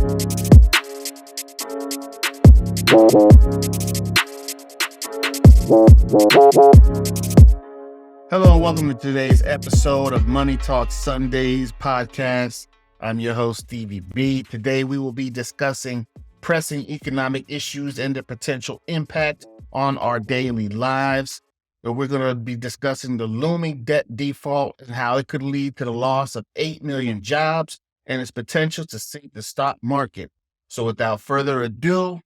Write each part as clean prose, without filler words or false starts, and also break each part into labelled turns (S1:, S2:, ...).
S1: Hello and welcome to today's episode of Talk Sundayz podcast. I'm your host, Stevie Bee. Today we will be discussing pressing economic issues and the potential impact on our daily lives. We're going to be discussing the looming debt default and how it could lead to the loss of 8 million jobs and its potential to sink the stock market. So without further ado,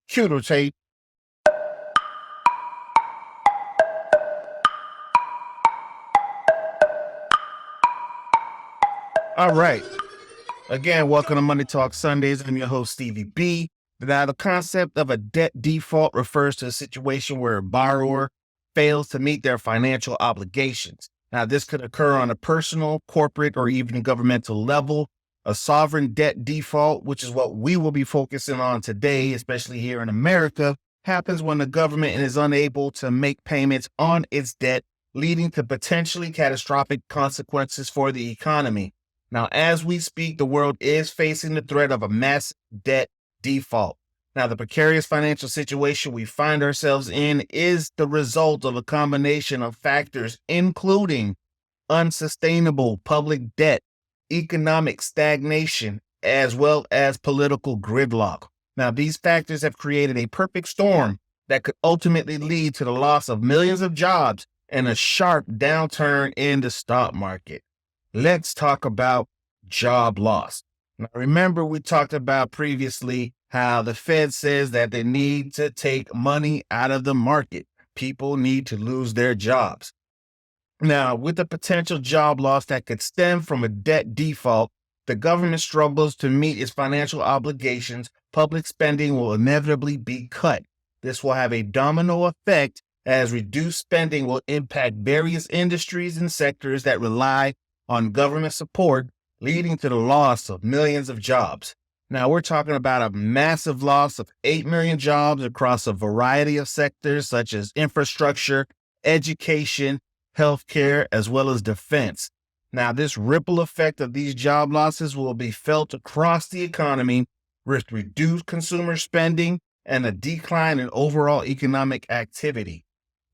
S1: cue the tape. All right. Again, welcome to Money Talk Sundayz. I'm your host, Stevie B. Now, the concept of a debt default refers to a situation where a borrower fails to meet their financial obligations. Now, this could occur on a personal, corporate, or even governmental level. A sovereign debt default, which is what we will be focusing on today, especially here in America, happens when the government is unable to make payments on its debt, leading to potentially catastrophic consequences for the economy. Now, as we speak, the world is facing the threat of a mass debt default. Now, the precarious financial situation we find ourselves in is the result of a combination of factors, including unsustainable public debt, economic stagnation, as well as political gridlock. Now, these factors have created a perfect storm that could ultimately lead to the loss of millions of jobs and a sharp downturn in the stock market. Let's talk about job loss. Now, remember, we talked about previously how the Fed says that they need to take money out of the market. People need to lose their jobs. Now, with the potential job loss that could stem from a debt default, the government struggles to meet its financial obligations. Public spending will inevitably be cut. This will have a domino effect as reduced spending will impact various industries and sectors that rely on government support, leading to the loss of millions of jobs. Now, we're talking about a massive loss of 8 million jobs across a variety of sectors such as infrastructure, education, healthcare, as well as defense. Now, this ripple effect of these job losses will be felt across the economy with reduced consumer spending and a decline in overall economic activity.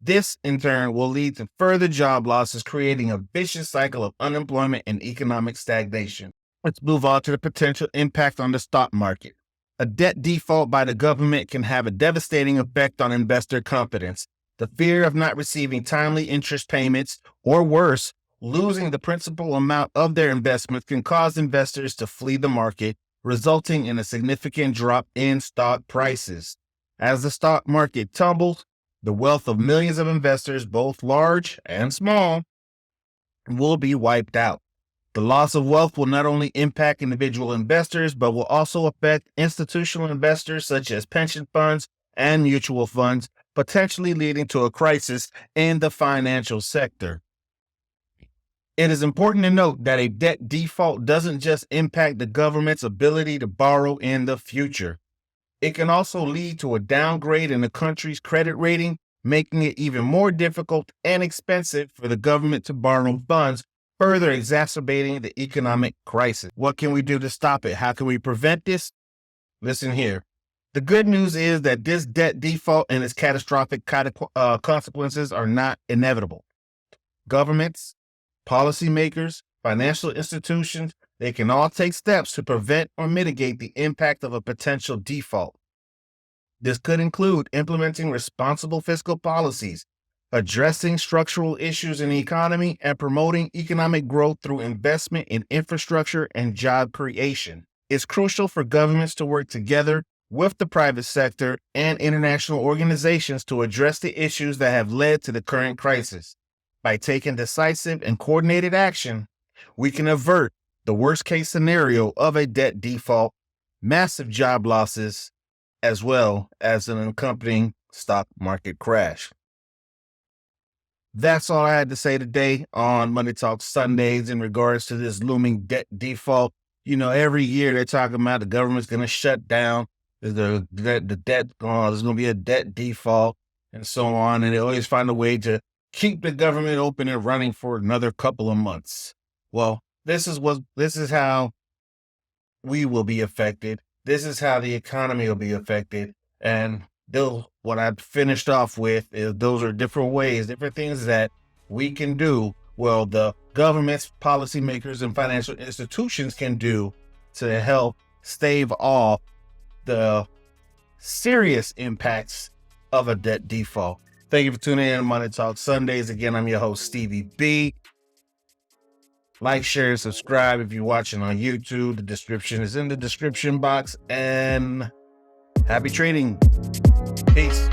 S1: This, in turn, will lead to further job losses, creating a vicious cycle of unemployment and economic stagnation. Let's move on to the potential impact on the stock market. A debt default by the government can have a devastating effect on investor confidence. The fear of not receiving timely interest payments, or worse, losing the principal amount of their investments, can cause investors to flee the market, resulting in a significant drop in stock prices. As the stock market tumbles, the wealth of millions of investors, both large and small, will be wiped out. The loss of wealth will not only impact individual investors, but will also affect institutional investors such as pension funds and mutual funds, potentially leading to a crisis in the financial sector. It is important to note that a debt default doesn't just impact the government's ability to borrow in the future. It can also lead to a downgrade in the country's credit rating, making it even more difficult and expensive for the government to borrow funds, further exacerbating the economic crisis. What can we do to stop it? How can we prevent this? Listen here. The good news is that this debt default and its catastrophic consequences are not inevitable. Governments, policymakers, financial institutions, they can all take steps to prevent or mitigate the impact of a potential default. This could include implementing responsible fiscal policies, addressing structural issues in the economy, and promoting economic growth through investment in infrastructure and job creation. It's crucial for governments to work together with the private sector and international organizations to address the issues that have led to the current crisis. By taking decisive and coordinated action, we can avert the worst-case scenario of a debt default, massive job losses, as well as an accompanying stock market crash. That's all I had to say today on Money Talk Sundayz in regards to this looming debt default. You know, every year they're talking about the government's going to shut down, the debt, there's going to be a debt default, and so on. And they always find a way to keep the government open and running for another couple of months. Well, this is how we will be affected. This is how the economy will be affected. And what I finished off with is those are different ways, different things that we can do. Well, the governments, policymakers, and financial institutions can do to help stave off the serious impacts of a debt default. Thank you for tuning in to Money Talk Sundays. Again, I'm your host, Stevie Bee. Like, share, and subscribe if you're watching on YouTube. The description is in the description box. And happy trading. Peace.